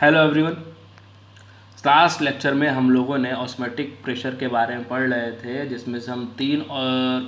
Hello everyone. Last lecture में हम लोगों ने ऑस्मोटिक प्रेशर के बारे में पढ़ रहे थे, जिसमें से हम तीन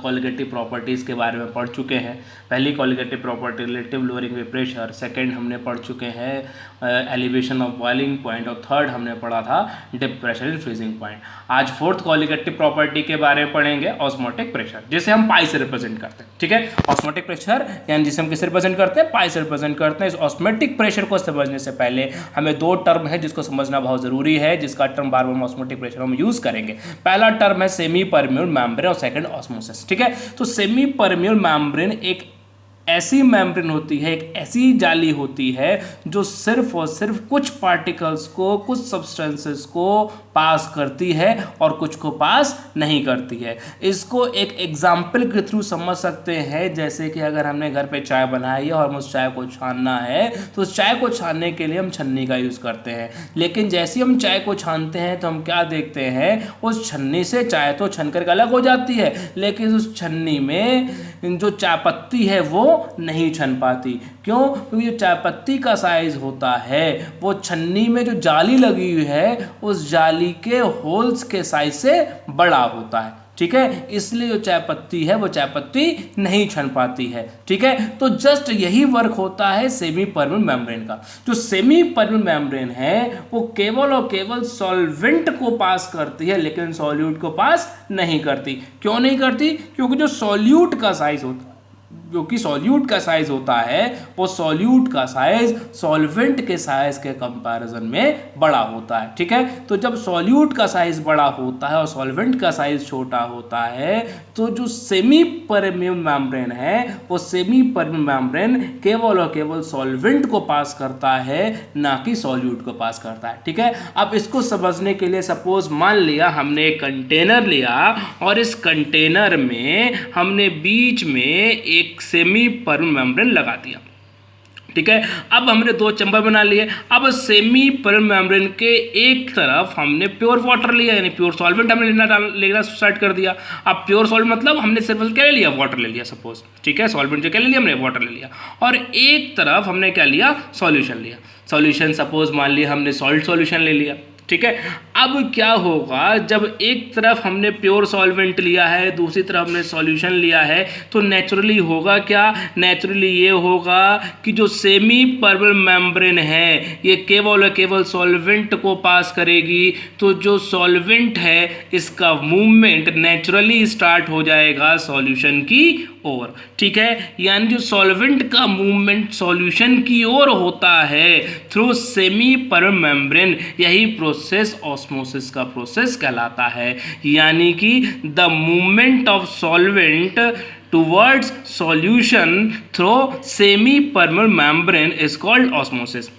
क्वालिटेटिव प्रॉपर्टीज़ के बारे में पढ़ चुके हैं। पहली क्वालिटेटिव प्रॉपर्टी रिलेटिव लोअरिंग वे प्रेशर, सेकंड हमने पढ़ चुके हैं एलिवेशन ऑफ बॉइलिंग पॉइंट, और थर्ड हमने पढ़ा था depression in freezing point. आज फोर्थ क्वालिटेटिव प्रॉपर्टी के बारे में पढ़ेंगे ऑस्मोटिक प्रेशर, जिसे हम पाई से रिप्रेजेंट करते हैं। ठीक है, ऑस्मोटिक प्रेशर यानी जिसे हम किससे रिप्रेजेंट करते हैं, पाई से रिप्रेजेंट करते हैं। इस ऑस्मोटिक प्रेशर को समझने से पहले हमें दो टर्म है जिसको समझना बहुत जरूरी है, जिसका टर्म बार बार ऑस्मोटिक प्रेशर हम यूज करेंगे। पहला टर्म है सेमी परमेबल मेम्ब्रेन और सेकंड ऑस्मोसिस। ठीक है, तो सेमी परमेबल मेम्ब्रेन एक ऐसी मेम्ब्रेन होती है, एक ऐसी जाली होती है जो सिर्फ और सिर्फ कुछ पार्टिकल्स को, कुछ सब्सटेंसेस को पास करती है और कुछ को पास नहीं करती है। इसको एक एग्जाम्पल के थ्रू समझ सकते हैं, जैसे कि अगर हमने घर पे चाय बनाई है और हमें उस चाय को छानना है, तो उस चाय को छानने के लिए हम छन्नी का यूज़ करते हैं। लेकिन जैसे हम चाय को छानते हैं तो हम क्या देखते हैं, उस छन्नी से चाय तो छन करके अलग हो जाती है, लेकिन उस छन्नी में जो चाय पत्ती है वो नहीं छन पाती। क्यों? क्योंकि जो चाय पत्ती का साइज होता है वो छन्नी में जो जाली लगी हुई है उस जाली के होल्स के साइज से बड़ा होता है। ठीक है, इसलिए जो चाय पत्ती है वो चाय पत्ती नहीं छन पाती है। ठीक है, तो जस्ट यही वर्क होता है सेमी परमेबल मेम्ब्रेन का। जो सेमी परमेबल मेम्ब्रेन है वो केवल और केवल सॉल्वेंट को पास करती है, लेकिन सॉल्यूट को पास नहीं करती। क्यों नहीं करती? क्योंकि जो सॉल्यूट का साइज होता है, क्योंकि सॉल्यूट का साइज होता है वो सॉल्यूट का साइज सॉल्वेंट के साइज के कंपैरिजन में बड़ा होता है। ठीक है, तो जब सॉल्यूट का साइज बड़ा होता है और सॉल्वेंट का साइज छोटा होता है, तो जो सेमी परमेबल मेम्ब्रेन है वो सेमी परमेबल मेम्ब्रेन केवल और केवल सॉल्वेंट को पास करता है, ना कि सॉल्यूट को पास करता है। ठीक है, अब इसको समझने के लिए सपोज मान लिया हमने एक कंटेनर लिया और इस कंटेनर में हमने बीच में एक सेमी परमेबल मेम्ब्रेन लगा दिया। ठीक है, अब हमने दो चैम्बर बना लिए। अब सेमी परमेबल मेम्ब्रेन के एक तरफ हमने प्योर वाटर लिया, यानी प्योर सॉल्वेंट हमने लेना स्टार्ट कर दिया। अब प्योर सॉल्वेंट मतलब हमने सिर्फ क्या ले लिया, वाटर ले लिया सपोज। ठीक है, सॉल्वेंट जो क्या ले लिया हमने, वाटर ले लिया, और एक तरफ हमने क्या लिया, सॉल्यूशन लिया। सॉल्यूशन सपोज मान लिया हमने सॉल्ट सॉल्यूशन ले लिया। ठीक है, अब क्या होगा, जब एक तरफ हमने प्योर सॉल्वेंट लिया है, दूसरी तरफ हमने सॉल्यूशन लिया है, तो नेचुरली होगा क्या, नेचुरली ये होगा कि जो सेमी परमेबल मेम्ब्रेन है ये केवल और केवल सॉल्वेंट को पास करेगी। तो जो सॉल्वेंट है इसका मूवमेंट नेचुरली स्टार्ट हो जाएगा सॉल्यूशन की ओर। ठीक है, यानी जो सॉल्वेंट का मूवमेंट सॉल्यूशन की ओर होता है थ्रू सेमी परमेबल मेम्ब्रेन, यही प्रोसेस ऑस्मोसिस का प्रोसेस कहलाता है। यानी कि the movement of solvent towards solution through semi permeable membrane is called osmosis.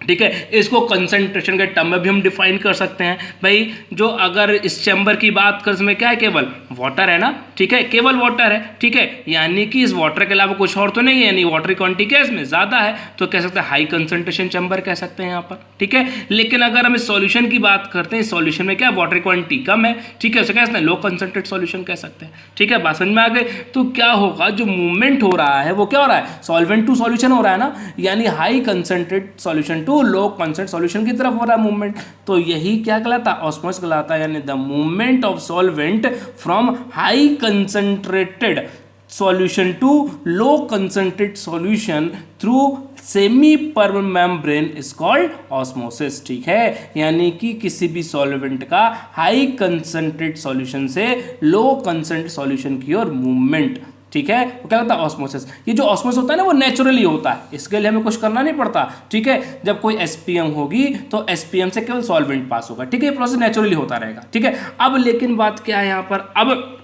ठीक है, इसको कंसंट्रेशन के टर्म में भी हम डिफाइन कर सकते हैं। भाई जो अगर इस चैम्बर की बात कर, इसमें क्या है, केवल वाटर है ना। ठीक है, केवल वाटर है। ठीक है, यानी कि इस वाटर के अलावा कुछ और तो नहीं है, यानी वाटर की क्वांटिटी क्या है इसमें ज़्यादा है, तो कह सकते हैं हाई कंसंट्रेशन चैम्बर कह सकते हैं यहाँ पर। ठीक है, लेकिन अगर हम इस सॉल्यूशन की बात करते हैं, सॉल्यूशन में क्या वाटर क्वांटिटी कम है। ठीक है, उसे कह सकते हैं लो कंसंट्रेट सॉल्यूशन कह सकते हैं। ठीक है, बात समझ में आ गई। तो क्या होगा, जो मूवमेंट हो रहा है वो क्या हो रहा है, सॉल्वेंट टू सॉल्यूशन हो रहा है ना, यानी high concentrate solution to low concentrate solution की तरफ हो रहा है मूवमेंट। तो यही क्या कहलाता है, ऑस्मोसिस कहलाता है, यानी the movement of solvent from high concentrated solution to low concentrate solution through semi permeable membrane is called osmosis. ठीक है, यानी कि किसी भी सॉल्वेंट का हाई कंसंट्रेट सॉल्यूशन से लो कंसंट्रेट सॉल्यूशन की ओर मूवमेंट। ठीक है, वो क्या होता है, ऑस्मोसिस। ये जो ऑस्मोसिस होता है ना वो नेचुरली होता है, इसके लिए हमें कुछ करना नहीं पड़ता। ठीक है, जब कोई एसपीएम होगी तो एसपीएम से केवल सॉल्वेंट पास होगा। ठीक है, ये प्रोसेस नेचुरली होता रहेगा। ठीक है, अब लेकिन बात क्या है यहाँ पर, अब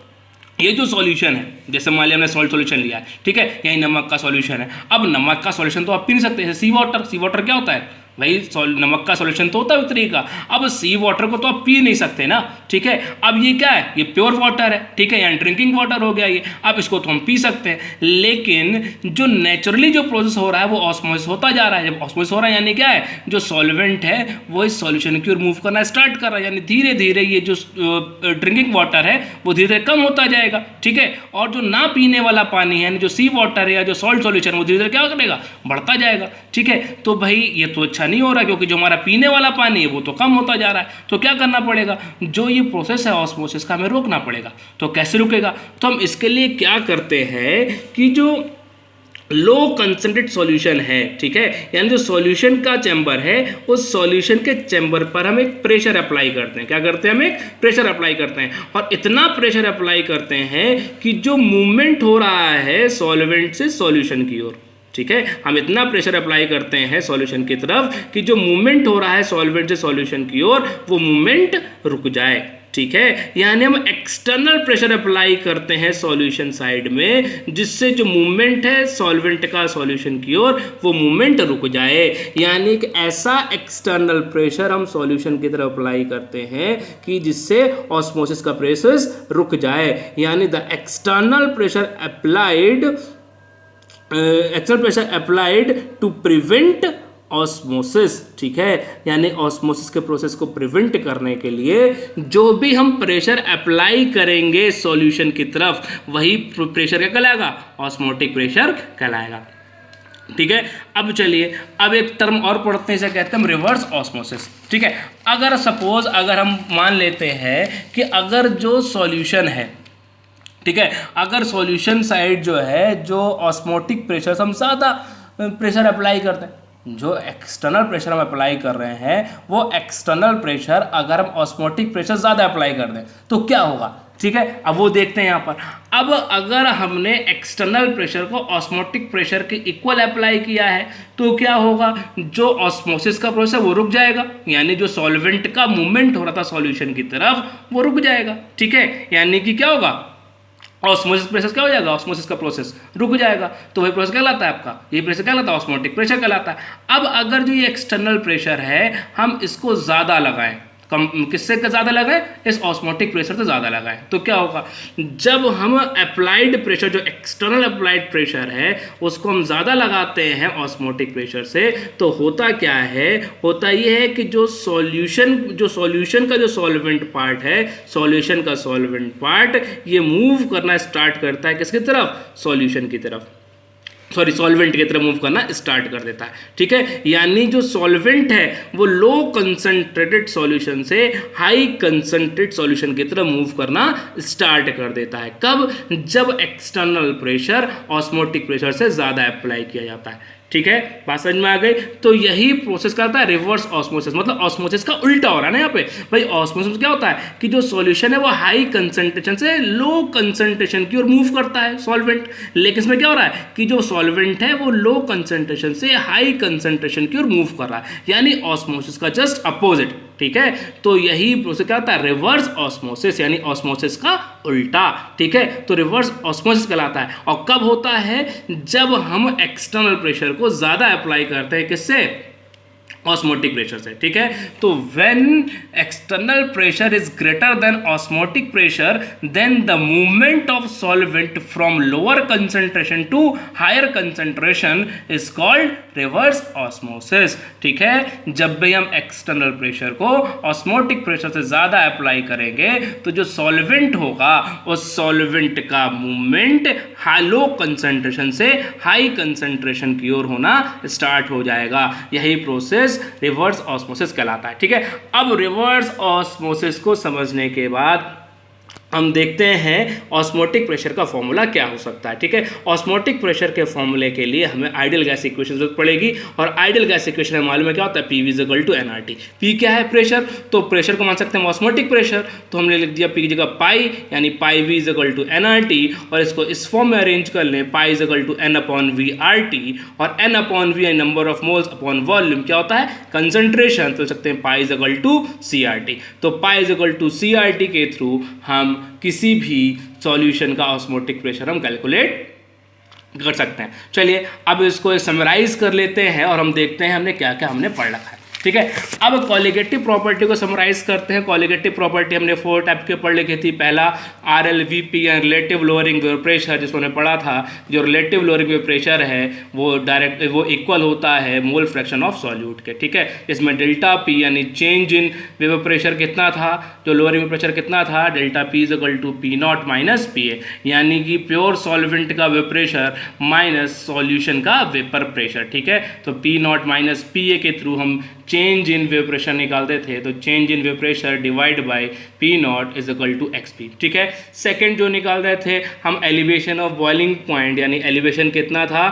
ये जो सॉल्यूशन है, जैसे मान लिया हमने सॉल्ट सॉल्यूशन लिया है, ठीक है, यही नमक का सॉल्यूशन है। अब नमक का सॉल्यूशन तो आप पी नहीं सकते, जैसे सी वाटर। सी वाटर क्या होता है भाई, नमक का सॉल्यूशन तो होता है उतरी का। अब सी वाटर को तो आप पी नहीं सकते ना। ठीक है, अब ये क्या है, ये प्योर वाटर है। ठीक है, यानी ड्रिंकिंग वाटर हो गया ये। अब इसको तो हम पी सकते हैं, लेकिन जो नेचुरली जो प्रोसेस हो रहा है वो ऑस्मोसिस होता जा रहा है। जब ऑस्मोसिस हो रहा है यानी क्या है, जो सॉल्वेंट है वो इस सॉल्यूशन की ओर मूव करना स्टार्ट कर रहा है, यानी धीरे धीरे ये जो ड्रिंकिंग वाटर है वो धीरे धीरे कम होता जाएगा। ठीक है, और जो ना पीने वाला पानी है, यानी जो सी वाटर है या जो सॉल्ट सॉल्यूशन, वो धीरे धीरे क्या करेगा, बढ़ता जाएगा। ठीक है, तो भाई ये तो अच्छा नहीं हो रहा, क्योंकि जो हमारा पीने वाला पानी है वो तो कम होता जा रहा है। तो क्या करना पड़ेगा, जो ये प्रोसेस है ऑस्मोसिस का हमें रोकना पड़ेगा। तो कैसे रुकेगा, तो हम इसके लिए क्या करते हैं कि जो लो कंसंट्रेट सॉल्यूशन है, ठीक है, यानी जो सॉल्यूशन का चैम्बर है उस सॉल्यूशन के चैम्बर पर हम एक प्रेशर अप्लाई करते हैं। क्या करते हैं, हम एक प्रेशर अप्लाई करते हैं, और इतना प्रेशर अप्लाई करते हैं कि जो मूवमेंट हो रहा है सॉल्वेंट से सॉल्यूशन की ओर, ठीक है, हम इतना प्रेशर अप्लाई करते हैं सॉल्यूशन की तरफ कि जो मूवमेंट हो रहा है सॉल्वेंट से सॉल्यूशन की ओर वो मूवमेंट रुक जाए, ठीक है। यानी हम एक्सटर्नल प्रेशर अप्लाई करते हैं सॉल्यूशन साइड में, जिससे जो मूवमेंट है सॉल्वेंट का सॉल्यूशन की ओर वो मूवमेंट रुक जाए। यानी कि ऐसा एक्सटर्नल प्रेशर हम सॉल्यूशन की तरफ अप्लाई करते हैं कि जिससे ऑस्मोसिस का प्रोसेस रुक जाए। यानी the external pressure applied to prevent osmosis, ठीक है, यानी ऑस्मोसिस के प्रोसेस को प्रिवेंट करने के लिए जो भी हम प्रेशर अप्लाई करेंगे सॉल्यूशन की तरफ वही प्रेशर क्या कहलाएगा, ऑस्मोटिक प्रेशर कहलाएगा, ठीक है। अब चलिए अब एक टर्म और पढ़ते हैं, इसे कहते हैं रिवर्स ऑस्मोसिस, ठीक है। अगर सपोज अगर हम मान लेते हैं कि अगर जो सॉल्यूशन है, ठीक है, अगर सॉल्यूशन साइड जो है जो ऑस्मोटिक प्रेशर हम ज़्यादा प्रेशर अप्लाई करते हैं, जो एक्सटर्नल प्रेशर हम अप्लाई कर रहे हैं वो एक्सटर्नल प्रेशर अगर हम ऑस्मोटिक प्रेशर ज़्यादा अप्लाई कर दें तो क्या होगा, ठीक है। अब वो देखते हैं यहाँ पर। अब अगर हमने एक्सटर्नल प्रेशर को ऑस्मोटिक प्रेशर के इक्वल अप्लाई किया है तो क्या होगा, जो ऑस्मोसिस का प्रोसेस वो रुक जाएगा, यानी जो सॉल्वेंट का मूवमेंट हो रहा था सॉल्यूशन की तरफ वो रुक जाएगा, ठीक है। यानी कि क्या होगा, ऑस्मोसिस प्रेशर क्या हो जाएगा, ऑस्मोसिस का प्रोसेस रुक जाएगा। तो वही प्रोसेस कहलाता है आपका, ये प्रेशर कहलाता है ऑस्मोटिक प्रेशर कहलाता है। अब अगर जो ये एक्सटर्नल प्रेशर है हम इसको ज़्यादा लगाएं, कम किससे ज़्यादा लगाएं, इस ऑस्मोटिक प्रेशर से ज़्यादा लगाएं, तो क्या होगा, जब हम अप्लाइड प्रेशर जो एक्सटर्नल अप्लाइड प्रेशर है उसको हम ज़्यादा लगाते हैं ऑस्मोटिक प्रेशर से, तो होता क्या है, होता ये है कि जो सॉल्यूशन का जो सॉल्वेंट पार्ट है, सॉल्यूशन का सॉल्वेंट पार्ट ये मूव करना स्टार्ट करता है किसकी तरफ, सॉल्यूशन की तरफ, सॉल्वेंट की तरफ मूव करना स्टार्ट कर देता है, ठीक है। यानी जो सॉल्वेंट है वो लो कंसंट्रेटेड सॉल्यूशन से हाई कंसंट्रेटेड सॉल्यूशन की तरफ मूव करना स्टार्ट कर देता है। कब, जब एक्सटर्नल प्रेशर ऑस्मोटिक प्रेशर से ज़्यादा अप्लाई किया जाता है, ठीक है। बात समझ में आ गई। तो यही प्रोसेस क्या होता है, रिवर्स ऑस्मोसिस, मतलब ऑस्मोसिस का उल्टा हो रहा है ना यहाँ पे। भाई ऑस्मोसिस क्या होता है कि जो सॉल्यूशन है वो हाई कंसंट्रेशन से लो कंसंट्रेशन की ओर मूव करता है सॉल्वेंट, लेकिन इसमें क्या हो रहा है कि जो सॉल्वेंट है वो लो कंसंट्रेशन से हाई कंसंट्रेशन की ओर मूव कर रहा है, यानी ऑस्मोसिस का जस्ट अपोजिट, ठीक है। तो यही प्रोसेस क्या होता है, रिवर्स ऑस्मोसिस, यानी ऑस्मोसिस का उल्टा, ठीक है। तो रिवर्स ऑस्मोसिस कहलाता है। और कब होता है, जब हम एक्सटर्नल प्रेशर को ज्यादा अप्लाई करते हैं, किससे, ऑस्मोटिक प्रेशर से, ठीक है। तो when external pressure is greater than osmotic pressure then the movement of solvent from lower concentration to higher concentration is called reverse osmosis, ठीक है। जब भी हम एक्सटर्नल प्रेशर को ऑस्मोटिक प्रेशर से ज्यादा अप्लाई करेंगे तो जो सॉल्वेंट होगा उस सॉल्वेंट का मूवमेंट लो कंसंट्रेशन से हाई कंसंट्रेशन की ओर होना स्टार्ट हो जाएगा। यही प्रोसेस रिवर्स ऑस्मोसिस कहलाता है, ठीक है। अब रिवर्स ऑस्मोसिस को समझने के बाद हम देखते हैं ऑस्मोटिक प्रेशर का फॉर्मूला क्या हो सकता है, ठीक है। ऑस्मोटिक प्रेशर के फॉर्मूले के लिए हमें आइडियल गैस इक्वेशन जरूरत पड़ेगी, और आइडियल गैस इक्वेशन में मालूम है क्या होता है, P V is equal to NRT. P क्या है, प्रेशर, तो प्रेशर को मान सकते हैं ऑस्मोटिक प्रेशर, तो हमने लिख दिया पी की जगह पाई, यानी pi V is equal to NRT, और इसको इस फॉर्म में अरेंज कर लें, pi is equal to N upon V R T, और N upon V number of moles upon volume क्या होता है, कंसंट्रेशन, तो सकते हैं pi is equal to C R T. तो pi is equal to C R T के through हम किसी भी सॉल्यूशन का ऑस्मोटिक प्रेशर हम कैलकुलेट कर सकते हैं। चलिए अब इसको समराइज कर लेते हैं और हम देखते हैं हमने क्या क्या हमने पढ़ रखा है। ठीक है। अब कॉलिगेटिव प्रॉपर्टी को समराइज करते हैं। कॉलिगेटिव प्रॉपर्टी हमने 4 टाइप के पढ़ लिखी थी। पहला RLVP या रिलेटिव लोअरिंग वेव प्रेशर, जिसको हमने पढ़ा था। जो रिलेटिव लोअरिंग वेव प्रेशर है वो इक्वल होता है मोल फ्रैक्शन ऑफ सॉल्यूट के, ठीक है। इसमें डेल्टा P यानी चेंज इन वेव प्रेशर कितना था, जो लोअरिंग वेव प्रेशर कितना था, delta P is equal to P0 minus PA, यानी कि प्योर सॉल्वेंट का वेव प्रेशर माइनस सॉल्यूशन का वेपर प्रेशर, ठीक है। तो P0 माइनस PA के थ्रू हम चेंज इन वेव प्रेशर निकालते थे। तो चेंज इन वेव pressure divide by P0 is equal to XP, ठीक है। सेकंड जो निकाल रहे थे हम एलिवेशन ऑफ बॉइलिंग पॉइंट, यानी एलिवेशन कितना था,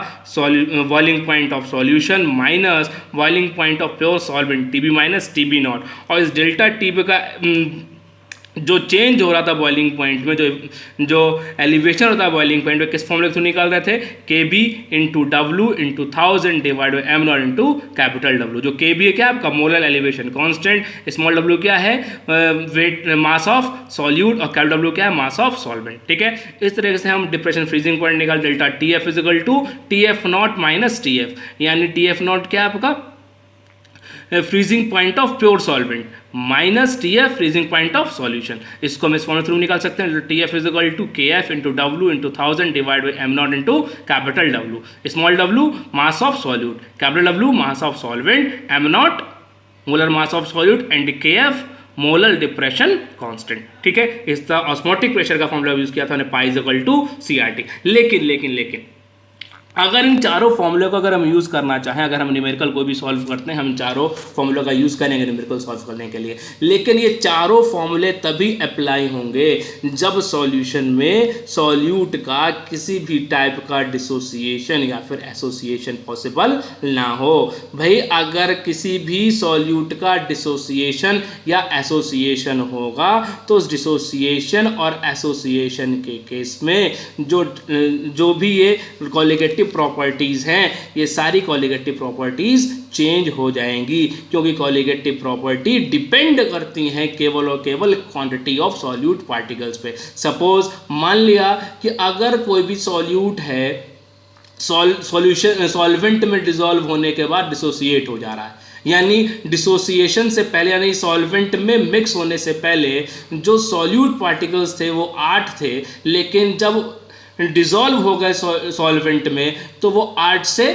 boiling point of solution minus boiling point of pure solvent TB minus TB0। और इस डेल्टा TB का जो चेंज हो रहा था बॉइलिंग पॉइंट में, जो एलिवेशन होता है बॉइलिंग पॉइंट में, किस फॉर्मूले के थ्रू निकाल रहे थे, KB into W into 1000 divide by M0 into capital W। जो KB है क्या आपका molar elevation constant, small w क्या है वेट मास ऑफ सॉल्यूट, और कैपिटल W क्या है मास ऑफ सॉल्वेंट, ठीक है। इस तरीके से हम डिप्रेशन फ्रीजिंग पॉइंट निकाल delta TF is equal to TF0 minus TF, यानी TF0 क्या है आपका freezing point of pure solvent minus TF freezing point of solution. इसको हम इस फॉर्मूले थ्रू निकाल सकते हैं। TF is equal to KF into W into 1000 divide by M0 into capital W। Small w mass of solute, capital W mass of solvent, M0 molar mass of solute and KF molar depression constant, ठीक है। इस तरह osmotic pressure का formula use किया था हमने, pi is equal to CRT। लेकिन अगर इन चारों फॉर्मूले को अगर हम यूज़ करना चाहें, अगर हम न्यूमेरिकल को भी सॉल्व करते हैं, हम चारों फॉर्मूलों का यूज़ करेंगे न्यूमेरिकल सॉल्व करने के लिए, लेकिन ये चारों फॉर्मूले तभी अप्लाई होंगे जब सॉल्यूशन में सॉल्यूट का किसी भी टाइप का डिसोसिएशन या फिर एसोसिएशन पॉसिबल ना हो। भाई अगर किसी भी सॉल्यूट का डिसोसिएशन या एसोसिएशन होगा तो उस डिसोसिएशन और एसोसिएशन के केस में जो भी ये कॉलिगेटिव प्रॉपर्टीज हैं, ये सारी कॉलिगेटिव प्रॉपर्टीज चेंज हो जाएंगी, क्योंकि कॉलिगेटिव प्रॉपर्टी डिपेंड करती हैं केवल और केवल क्वांटिटी ऑफ सॉल्यूट पार्टिकल्स पे। सपोज मान लिया कि अगर कोई भी सॉल्यूट है, सॉल्वेंट में डिसॉल्व होने के बाद डिसोसिएट हो जा रहा है, यानी डिसोसिएशन से पहले यानी सॉल्वेंट में मिक्स होने से पहले जो सॉल्यूट पार्टिकल्स थे वो 8 थे, लेकिन जब डिसॉल्व हो गए सॉल्वेंट में तो वो 8 से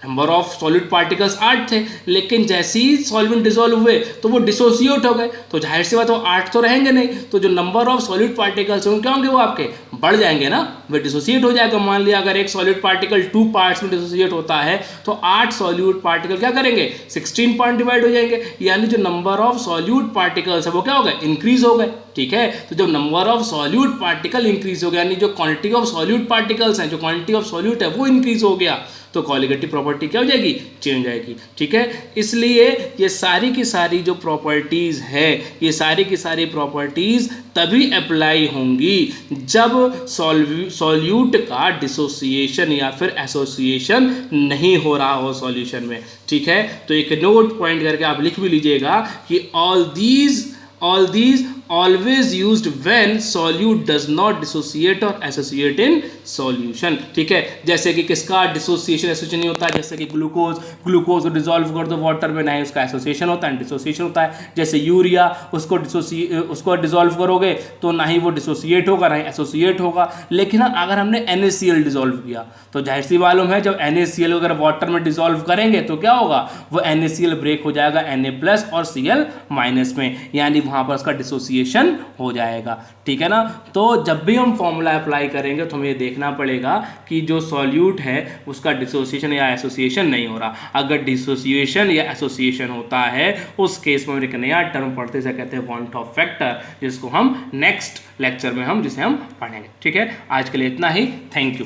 नंबर ऑफ सॉलिड पार्टिकल्स 8 थे, लेकिन जैसे ही सॉल्वेंट डिसॉल्व हुए तो वो डिसोसिएट हो गए, तो जाहिर सी बात वो 8 तो रहेंगे नहीं, तो जो नंबर ऑफ सॉलिड पार्टिकल्स होंगे क्या होंगे, वो आपके बढ़ जाएंगे ना, वो डिसोसिएट हो जाएगा। मान लिया अगर एक सॉलिड पार्टिकल 2 पार्ट्स में डिसोसिएट होता है तो 8 सॉल्यूट पार्टिकल क्या करेंगे 16 पार्ट डिवाइड हो जाएंगे, यानी जो नंबर ऑफ सॉल्यूट पार्टिकल्स है वो क्या हो गए इंक्रीज हो गए, ठीक है। तो जब number of solute particle increase हो गया, यानी जो क्वांटिटी ऑफ सॉल्यूट पार्टिकल्स हैं, जो क्वांटिटी ऑफ सॉल्यूट है वो इंक्रीज हो गया, तो कॉलिगेटिव प्रॉपर्टी क्या हो जाएगी, चेंज हो जाएगी, ठीक है। इसलिए ये सारी की सारी जो प्रॉपर्टीज है, ये सारी की सारी प्रॉपर्टीज तभी अप्लाई होंगी जब सॉल्यूट का डिसोसिएशन या फिर एसोसिएशन नहीं हो रहा हो सॉल्यूशन में, ठीक है। तो एक नोट पॉइंट करके आप लिख भी लीजिएगा कि all these always used when solute does not dissociate or associate in solution, ठीक है। जैसे कि किसका डिसोसिएशन एसोसिएशन नहीं होता, जैसे कि ग्लूकोज को डिसॉल्व कर दो वाटर में, ना ही उसका एसोसिएशन होता है डिसोसिएशन होता है। जैसे यूरिया उसको डिसॉल्व करोगे तो ना ही वो डिसोसिएट होगा ना ही एसोसिएट होगा। लेकिन अगर हमने NaCl डिसॉल्व किया तो जाहिर सी मालूम है जब NaCl अगर वाटर में डिसॉल्व करेंगे तो क्या होगा, वो NaCl ब्रेक हो जाएगा Na+ और Cl- में, यानी वहां पर उसका डिसोसिएशन हो जाएगा, ठीक है ना। तो जब भी हम फॉर्मूला अप्लाई करेंगे तो हमें ये देखना पड़ेगा कि जो सॉल्यूट है उसका डिसोसिएशन या एसोसिएशन नहीं हो रहा। अगर डिसोसिएशन या एसोसिएशन होता है उस केस में हम एक नया टर्म पढ़ते से कहते हैं वॉन टॉप फैक्टर, जिसको हम नेक्स्ट लेक्चर में जिसे हम पढ़ेंगे, ठीक है। आज के लिए इतना ही, थैंक यू।